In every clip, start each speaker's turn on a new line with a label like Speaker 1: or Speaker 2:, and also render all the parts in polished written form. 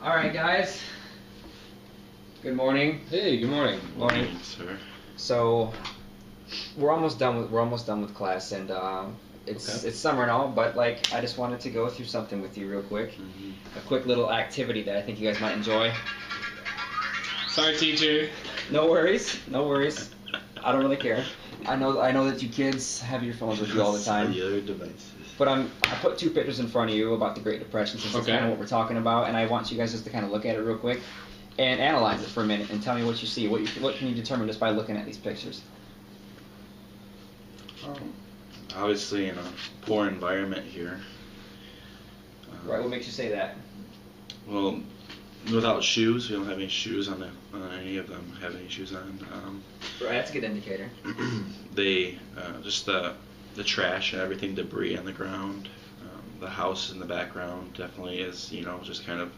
Speaker 1: Alright guys, good morning.
Speaker 2: Hey, good morning.
Speaker 1: Morning,
Speaker 3: sir.
Speaker 1: So we're almost done with class, and it's summer and all, but like I just wanted to go through something with you real quick. A quick little activity that I think you guys might enjoy.
Speaker 2: Sorry, teacher.
Speaker 1: No worries, no worries. I don't really care. I know that you kids have your phones with you all the time.
Speaker 3: The other devices.
Speaker 1: But I put two pictures in front of you about the Great Depression, since that's kind of what we're talking about, and I want you guys just to kind of look at it real quick and analyze it for a minute and tell me what you see. What can you determine just by looking at these pictures?
Speaker 3: Obviously, in a poor environment here.
Speaker 1: Right. What makes you say that?
Speaker 3: Well, without shoes, we don't have any shoes on any of them. Have any shoes on?
Speaker 1: Right. That's a good indicator.
Speaker 3: They just the trash and everything, debris on the ground. The house in the background definitely is, just kind of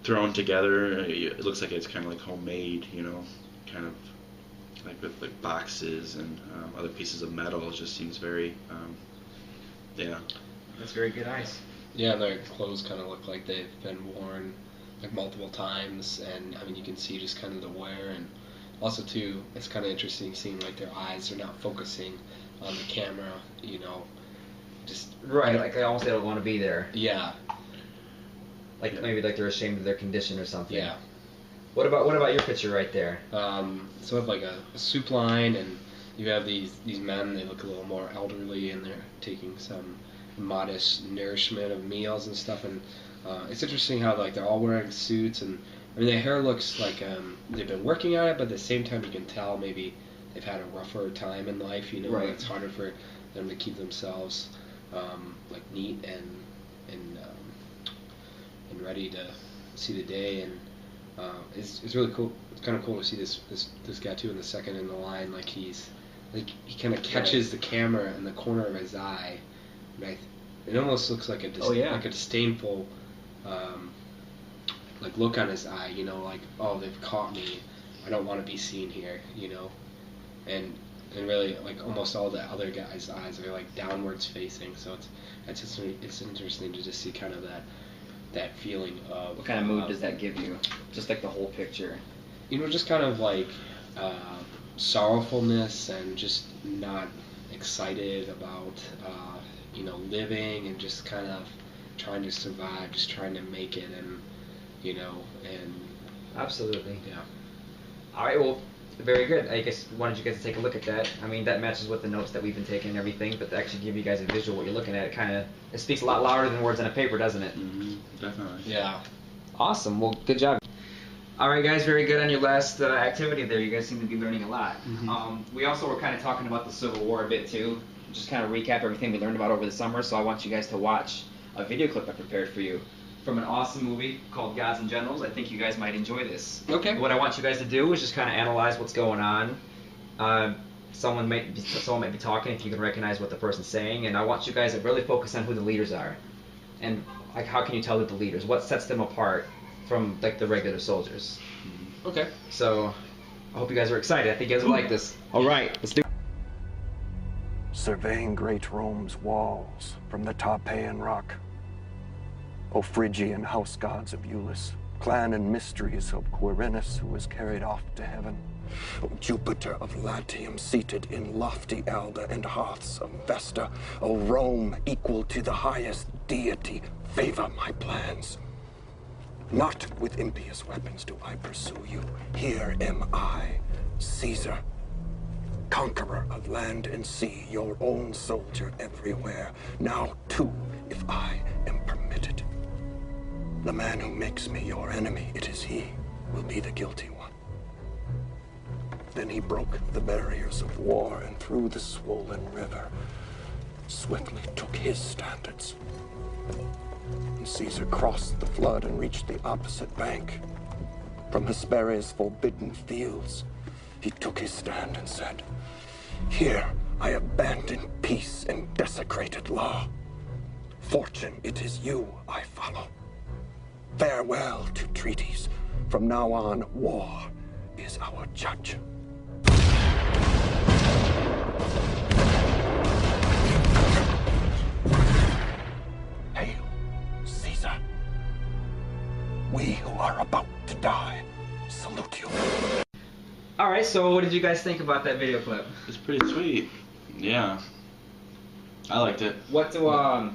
Speaker 3: thrown together. It looks like it's kind of like homemade, kind of like with like boxes and other pieces of metal. It just seems very, yeah.
Speaker 1: That's very good eyes.
Speaker 2: Yeah, their clothes kind of look like they've been worn like multiple times, and I mean you can see just kind of the wear, and also too it's kind of interesting seeing like their eyes are not focusing on the camera, just
Speaker 1: right, like they almost don't want to be there.
Speaker 2: Yeah.
Speaker 1: Like maybe like they're ashamed of their condition or something.
Speaker 2: Yeah.
Speaker 1: What about your picture right there?
Speaker 2: So we have like a soup line, and you have these men. They look a little more elderly, and they're taking some modest nourishment of meals and stuff. And it's interesting how like they're all wearing suits, and I mean their hair looks like they've been working on it, but at the same time you can tell maybe they've had a rougher time in life.
Speaker 1: Right.
Speaker 2: It's harder for them to keep themselves like neat and ready to see the day. And it's really cool. It's kind of cool to see this guy too in the second in the line. Like he kind of catches the camera in the corner of his eye. And it almost looks like like a disdainful like look on his eye. Like, oh, they've caught me. I don't want to be seen here. And really like almost all the other guys' eyes are like downwards facing. So it's interesting to just see kind of that feeling of
Speaker 1: what kind of mood does that give you? Just like the whole picture.
Speaker 2: Just kind of like sorrowfulness and just not excited about living, and just kind of trying to survive, just trying to make it, and
Speaker 1: Absolutely.
Speaker 2: Yeah.
Speaker 1: All right. Well, very good. I guess wanted you guys to take a look at that. I mean, that matches with the notes that we've been taking and everything, but to actually give you guys a visual what you're looking at, it speaks a lot louder than words on a paper, doesn't it?
Speaker 3: Mm-hmm. Definitely.
Speaker 2: Yeah.
Speaker 1: Awesome. Well, good job. All right, guys. Very good on your last activity there. You guys seem to be learning a lot.
Speaker 2: Mm-hmm.
Speaker 1: We also were kind of talking about the Civil War a bit too. Just kind of recap everything we learned about over the summer. So I want you guys to watch a video clip I prepared for you from an awesome movie called Gods and Generals. I think you guys might enjoy this.
Speaker 2: Okay.
Speaker 1: What I want you guys to do is just kind of analyze what's going on. Someone might be talking, if you can recognize what the person's saying, and I want you guys to really focus on who the leaders are, and like how can you tell that the leaders, what sets them apart from like the regular soldiers.
Speaker 2: Okay.
Speaker 1: So I hope you guys are excited. I think you guys will like this. All right, let's do it.
Speaker 4: Surveying great Rome's walls from the Tarpeian rock, O Phrygian house gods of Eulus, clan and mysteries of Quirinus, who was carried off to heaven, O Jupiter of Latium, seated in lofty Alba and hearths of Vesta, O Rome, equal to the highest deity, favor my plans. Not with impious weapons do I pursue you. Here am I, Caesar, conqueror of land and sea, your own soldier everywhere. Now, too, if I am permitted. The man who makes me your enemy, it is he, will be the guilty one. Then he broke the barriers of war, and through the swollen river swiftly took his standards. And Caesar crossed the flood and reached the opposite bank. From Hesperia's forbidden fields, he took his stand and said, "Here I abandon peace and desecrated law. Fortune, it is you I follow. Farewell to treaties. From now on, war is our judge." Hail, Caesar. We
Speaker 1: All right. So what did you guys think about that video clip?
Speaker 3: It's pretty sweet. Yeah. I liked it.
Speaker 1: What do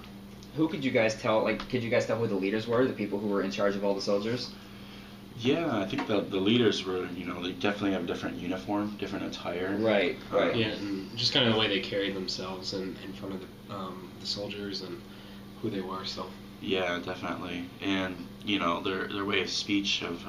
Speaker 1: who could you guys tell? Like, could you guys tell who the leaders were? The people who were in charge of all the soldiers?
Speaker 3: Yeah, I think the leaders were, they definitely have different uniform, different attire.
Speaker 1: Right. Right.
Speaker 2: Yeah, and just kind of the way they carried themselves in front of the soldiers and who they were. So.
Speaker 3: Yeah, definitely. And their way of speech of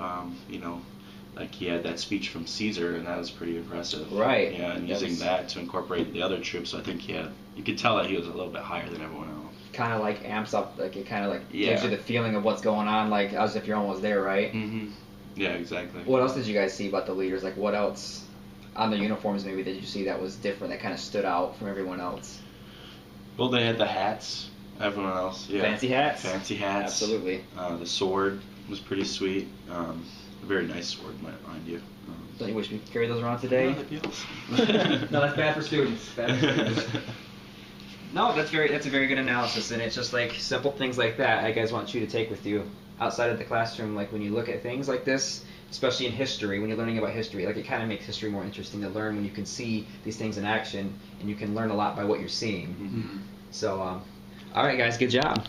Speaker 3: like he had that speech from Caesar, and that was pretty impressive.
Speaker 1: Right.
Speaker 3: Yeah, and using that to incorporate the other troops, I think you could tell that he was a little bit higher than everyone else.
Speaker 1: Kind of like amps up, like it kind of like
Speaker 3: Yeah.
Speaker 1: gives you the feeling of what's going on, like as if you're almost there, right?
Speaker 3: Mhm. Yeah, exactly.
Speaker 1: What else did you guys see about the leaders? Like, what else on their uniforms maybe did you see that was different, that kind of stood out from everyone else?
Speaker 3: Well, they had the hats. Everyone else, yeah.
Speaker 1: Fancy hats?
Speaker 3: Fancy hats.
Speaker 1: Absolutely.
Speaker 3: The sword was pretty sweet. A very nice sword, mind you.
Speaker 1: Don't you wish we could carry those around today?
Speaker 3: Yeah, that'd be awesome.
Speaker 1: No, that's bad for students. Bad for students. No, that's a very good analysis, and it's just like simple things like that I guys want you to take with you outside of the classroom. Like when you look at things like this, especially in history, when you're learning about history, like it kind of makes history more interesting to learn when you can see these things in action, and you can learn a lot by what you're seeing.
Speaker 3: Mhm.
Speaker 1: So, all right, guys, good job.